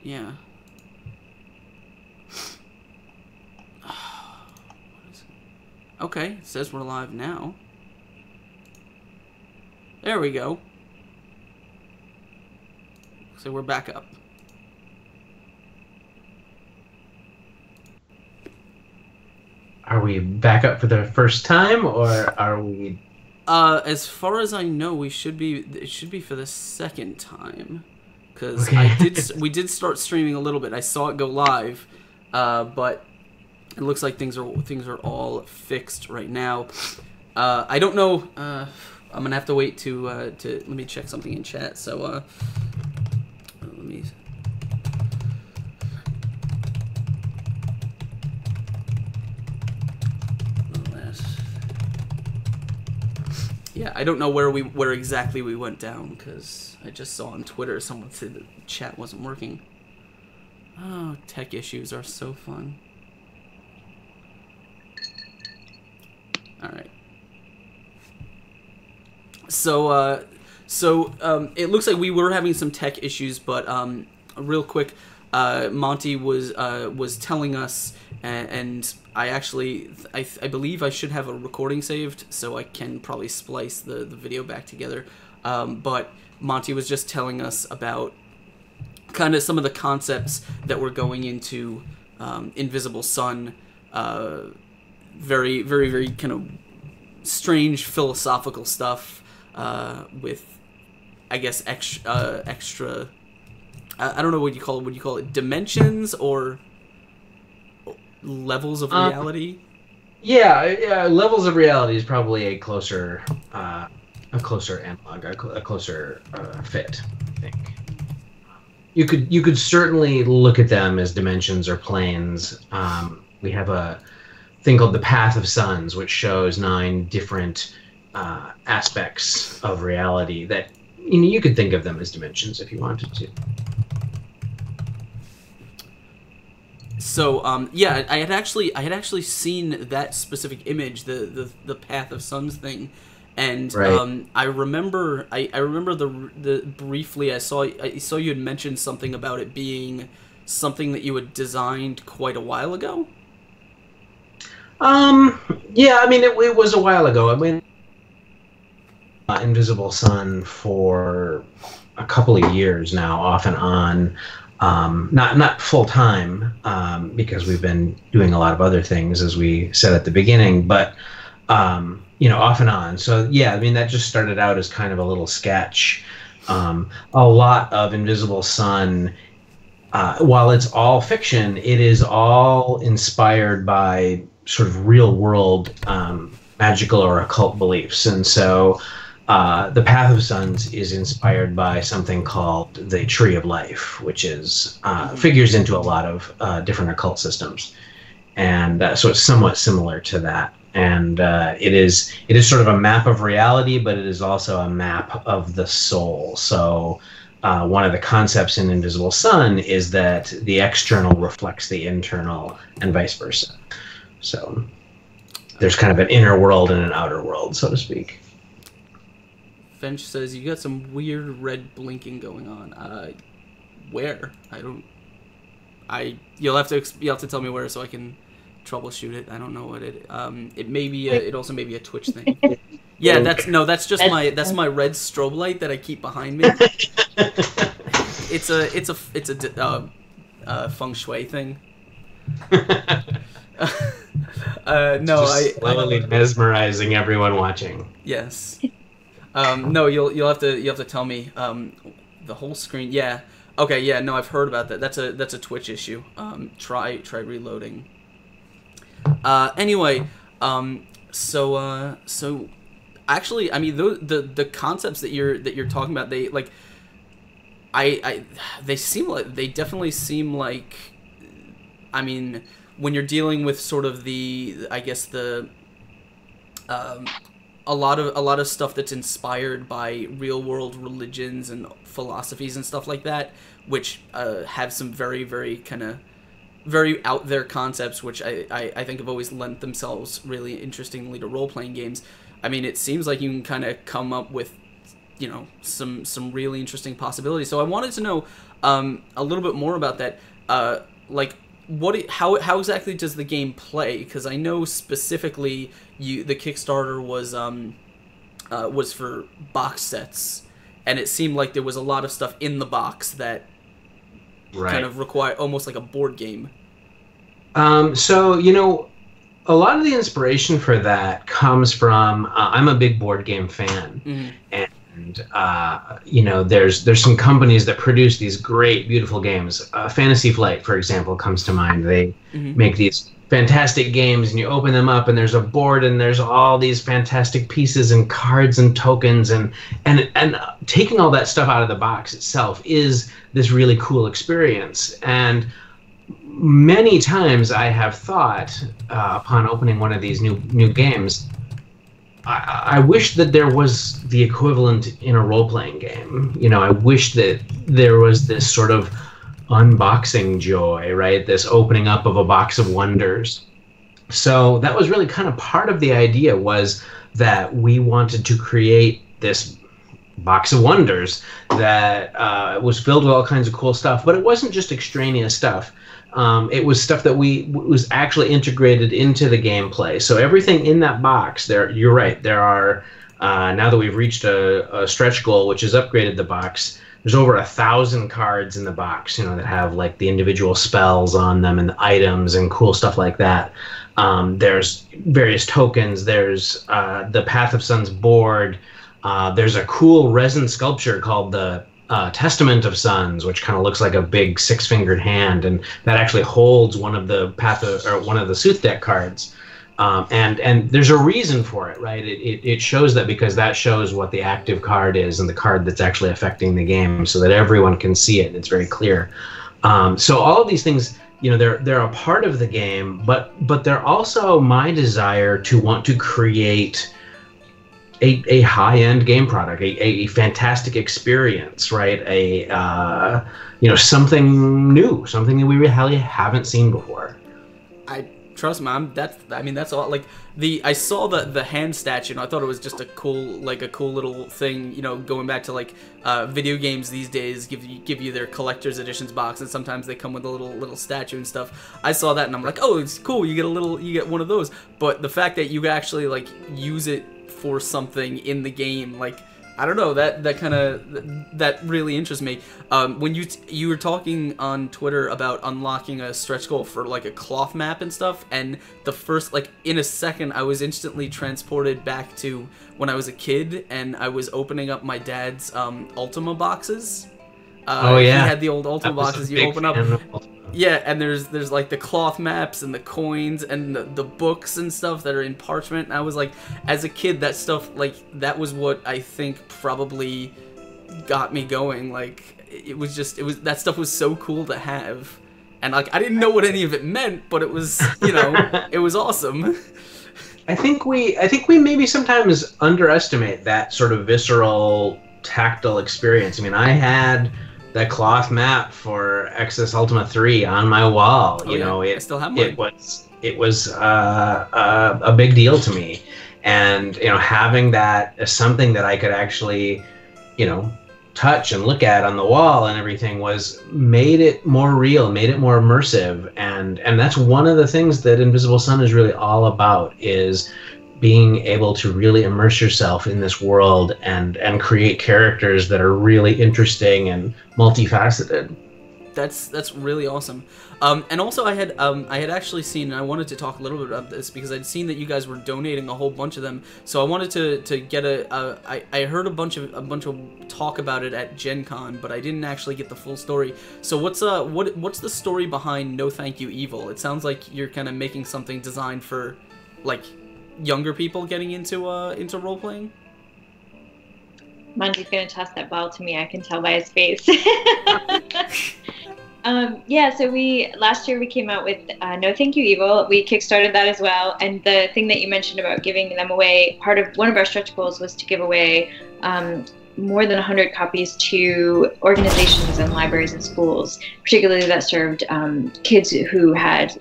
Yeah. Okay, it says we're live now. There we go. So we're back up. Are we back up for the first time, or are we? As far as I know, we should be. It should be for the second time, because Okay. we did start streaming a little bit. I saw it go live, but it looks like things are all fixed right now. I don't know. I'm gonna have to wait to let me check something in chat. So let me. Yeah, I don't know where exactly we went down, because I just saw on Twitter someone said the chat wasn't working. Oh, tech issues are so fun. All right. So it looks like we were having some tech issues, but real quick, Monte was telling us, and I believe I should have a recording saved, so I can probably splice the video back together. But Monte was just telling us about kind of some of the concepts that were going into Invisible Sun. Very, very, very kind of strange philosophical stuff with, I guess, extra. I don't know what you call it. Would you call it dimensions or levels of reality? Yeah, levels of reality is probably a closer analog, a closer fit, I think. You could certainly look at them as dimensions or planes. We have a thing called the Path of Suns, which shows 9 different aspects of reality that you could think of them as dimensions if you wanted to. So yeah, I had actually seen that specific image, the Path of Suns thing, and Right. I remember the briefly I saw you had mentioned something about it being something that you had designed quite a while ago. Yeah, I mean it was a while ago. I mean, Invisible Sun for a couple of years now, off and on. Not full time, because we've been doing a lot of other things, as we said at the beginning, but off and on. So yeah, I mean that just started out as kind of a little sketch. A lot of Invisible Sun, while it's all fiction, it is all inspired by sort of real world magical or occult beliefs, and so. The Path of Suns is inspired by something called the Tree of Life, which is figures into a lot of different occult systems, and so it's somewhat similar to that. And it is sort of a map of reality, but it is also a map of the soul. So one of the concepts in Invisible Sun is that the external reflects the internal, and vice versa. So there's kind of an inner world and an outer world, so to speak. Finch says you got some weird red blinking going on. Where? You'll have to tell me where so I can troubleshoot it. I don't know what it. It may be. It also may be a Twitch thing. Yeah, that's just my red strobe light that I keep behind me. It's a feng shui thing. No, slowly mesmerizing everyone watching. Yes. No, you'll have to tell me the whole screen. Yeah. Okay. Yeah. No, I've heard about that. That's a Twitch issue. Try reloading. Anyway. So actually, I mean, the concepts that you're talking about, they like. They definitely seem like. I mean, when you're dealing with sort of I guess the. A lot of stuff that's inspired by real world religions and philosophies and stuff like that, which have some very, very kind of very out there concepts, which I think have always lent themselves really interestingly to role playing games. I mean, it seems like you can kind of come up with some really interesting possibilities. So I wanted to know a little bit more about that. Like, how exactly does the game play? Because I know specifically the Kickstarter was for box sets, and it seemed like there was a lot of stuff in the box that kind of require almost like a board game. So, a lot of the inspiration for that comes from, I'm a big board game fan, and there's some companies that produce these great, beautiful games. Fantasy Flight, for example, comes to mind. They make these fantastic games, and you open them up, and there's a board, and there's all these fantastic pieces and cards and tokens, and taking all that stuff out of the box itself is this really cool experience. And many times I have thought, upon opening one of these new games, I wish that there was the equivalent in a role-playing game. I wish that there was this sort of unboxing joy, right? This opening up of a box of wonders. So that was really kind of part of the idea, was that we wanted to create this box of wonders that was filled with all kinds of cool stuff, but it wasn't just extraneous stuff. It was stuff that was actually integrated into the gameplay. So everything in that box, you're right, there are, now that we've reached a stretch goal, which has upgraded the box, there's over 1,000 cards in the box, that have like the individual spells on them and the items and cool stuff like that. There's various tokens. There's the Path of Suns board. There's a cool resin sculpture called the Testament of Suns, which kind of looks like a big six-fingered hand, and that actually holds one of the one of the Sooth deck cards. And there's a reason for it, right? It shows that because that shows what the active card is and the card that's actually affecting the game, so that everyone can see it and it's very clear. So all of these things, they're a part of the game, but they're also my desire to want to create a high-end game product, a fantastic experience, right? Something new, something that we really haven't seen before. Trust me, that's all. Like, I saw the hand statue, and I thought it was just a cool little thing. Going back to like video games these days, give you their collector's editions box, and sometimes they come with a little statue and stuff. I saw that, and I'm like, oh, it's cool. You get one of those. But the fact that you actually like use it for something in the game, like, I don't know, that really interests me. When you were talking on Twitter about unlocking a stretch goal for like a cloth map and stuff, and the first, like, in a second I was instantly transported back to when I was a kid and I was opening up my dad's Ultima boxes. Oh yeah, he had the old Ultima boxes you open up. Yeah, and there's like the cloth maps and the coins and the books and stuff that are in parchment. And I was like, as a kid, that stuff, like, that was what I think probably got me going. Like, that stuff was so cool to have, and like I didn't know what any of it meant, but it was it was awesome. I think we maybe sometimes underestimate that sort of visceral, tactile experience. I mean, I had that cloth map for XS Ultima 3 on my wall. I still have one. It was a big deal to me, and having that as something that I could actually touch and look at on the wall and everything made it more real, made it more immersive, and that's one of the things that Invisible Sun is really all about, is being able to really immerse yourself in this world and create characters that are really interesting and multifaceted. That's really awesome. And also I had actually seen, and I wanted to talk a little bit about this because I'd seen that you guys were donating a whole bunch of them. So I wanted to get I heard a bunch of talk about it at Gen Con, but I didn't actually get the full story. So what's the story behind No Thank You Evil? It sounds like you're kind of making something designed for like younger people getting into role playing. Monte's gonna toss that ball to me. I can tell by his face. Yeah, so last year we came out with No Thank You Evil. We kickstarted that as well, and the thing that you mentioned about giving them away, one of our stretch goals was to give away more than 100 copies to organizations and libraries and schools, particularly that served kids who had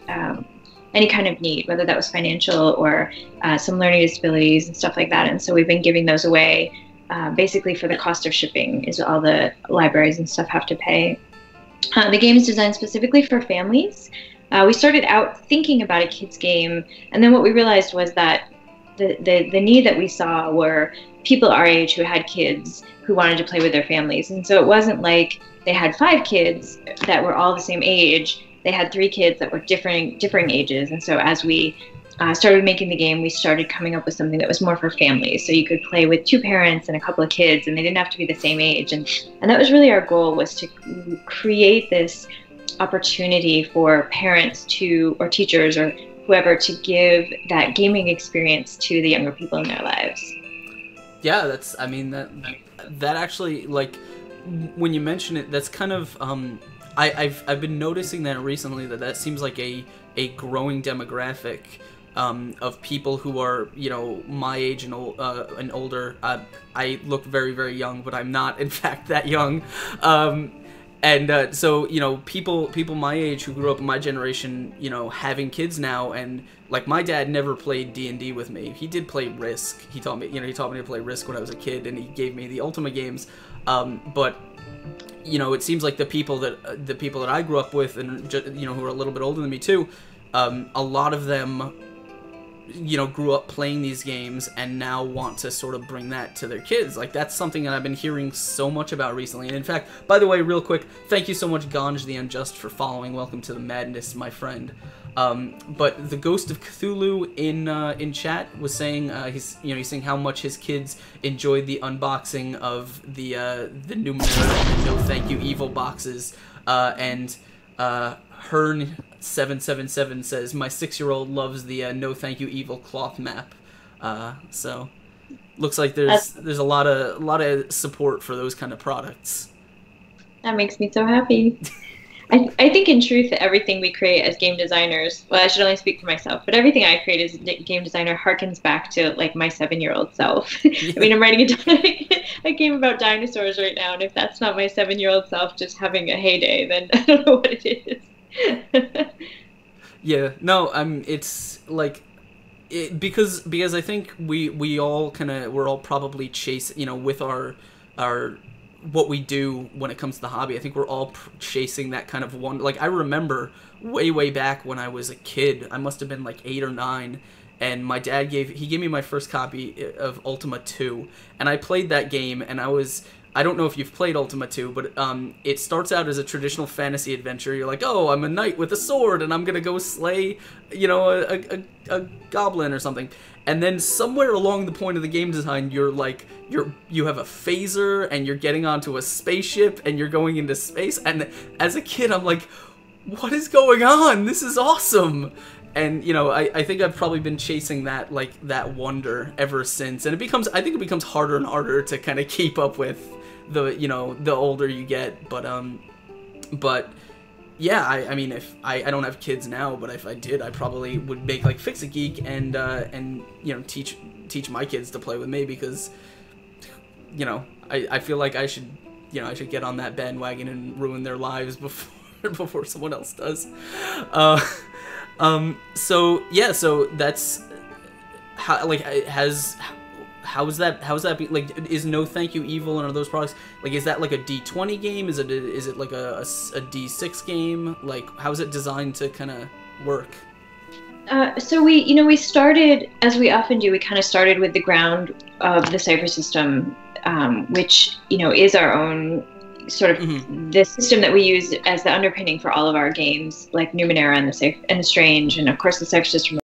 any kind of need, whether that was financial or some learning disabilities and stuff like that. And so we've been giving those away basically for the cost of shipping is all the libraries and stuff have to pay. The game is designed specifically for families. We started out thinking about a kids game, and then what we realized was that the need that we saw were people our age who had kids who wanted to play with their families. And so it wasn't like they had 5 kids that were all the same age. They had 3 kids that were differing ages. And so as we started making the game, we started coming up with something that was more for families. So you could play with 2 parents and a couple of kids, and they didn't have to be the same age. And that was really our goal, was to create this opportunity for parents or teachers or whoever to give that gaming experience to the younger people in their lives. Yeah, that actually, like, when you mention it, that's kind of I've been noticing that recently, that seems like a growing demographic of people who are, you know, my age and older. I look very, very young, but I'm not, in fact, that young. So, you know, people my age who grew up in my generation, you know, having kids now, and like my dad never played D&D with me. He did play Risk. He taught me to play Risk when I was a kid, and he gave me the Ultima games. But you know, it seems like the people that I grew up with, and you know, who are a little bit older than me too, a lot of them, you know, grew up playing these games and now want to sort of bring that to their kids. Like, that's something that I've been hearing so much about recently. And in fact, by the way, real quick, thank you so much, Ganj the Unjust, for following. Welcome to the madness, my friend. But the Ghost of Cthulhu in chat was saying he's saying how much his kids enjoyed the unboxing of the Numenera and No Thank You Evil boxes, and Hearn777 says my 6-year-old loves the No Thank You Evil cloth map. So looks like there's a lot of support for those kind of products. That makes me so happy. I think in truth everything we create as game designers, well, I should only speak for myself, but everything I create as a game designer harkens back to like my 7-year-old self. Yeah. I mean, I'm writing a game about dinosaurs right now, and if that's not my 7-year-old self just having a heyday, then I don't know what it is. Yeah, no, it's like because I think we're all probably chasing, you know, with our what we do when it comes to the hobby. I think we're all chasing that kind of one. Like, I remember way back when I was a kid, I must have been like 8 or 9, and my dad gave me my first copy of Ultima 2, and I played that game, and I don't know if you've played Ultima 2, but it starts out as a traditional fantasy adventure. You're like, oh, I'm a knight with a sword, and I'm gonna go slay, you know, a goblin or something. And then somewhere along the point of the game design, you have a phaser, and you're getting onto a spaceship, and you're going into space. And as a kid, I'm like, what is going on? This is awesome. And, you know, I think I've probably been chasing that, like, that wonder ever since. And I think it becomes harder and harder to kind of keep up with the older you get. But yeah, I mean, if I don't have kids now, but if I did, I probably would make like Fix a Geek and you know, teach my kids to play with me, because, you know, I feel like I should get on that bandwagon and ruin their lives before someone else does. So yeah, so that's how, like, how's that be, like, is No Thank You Evil and are those products, like, is that like a D20 game? Is it like a D6 game? Like, how's it designed to kind of work? So we started, as we often do, we kind of started with the ground of the Cypher system, which, you know, is our own sort of the system that we use as the underpinning for all of our games, like Numenera and the Strange, and of course the Cypher system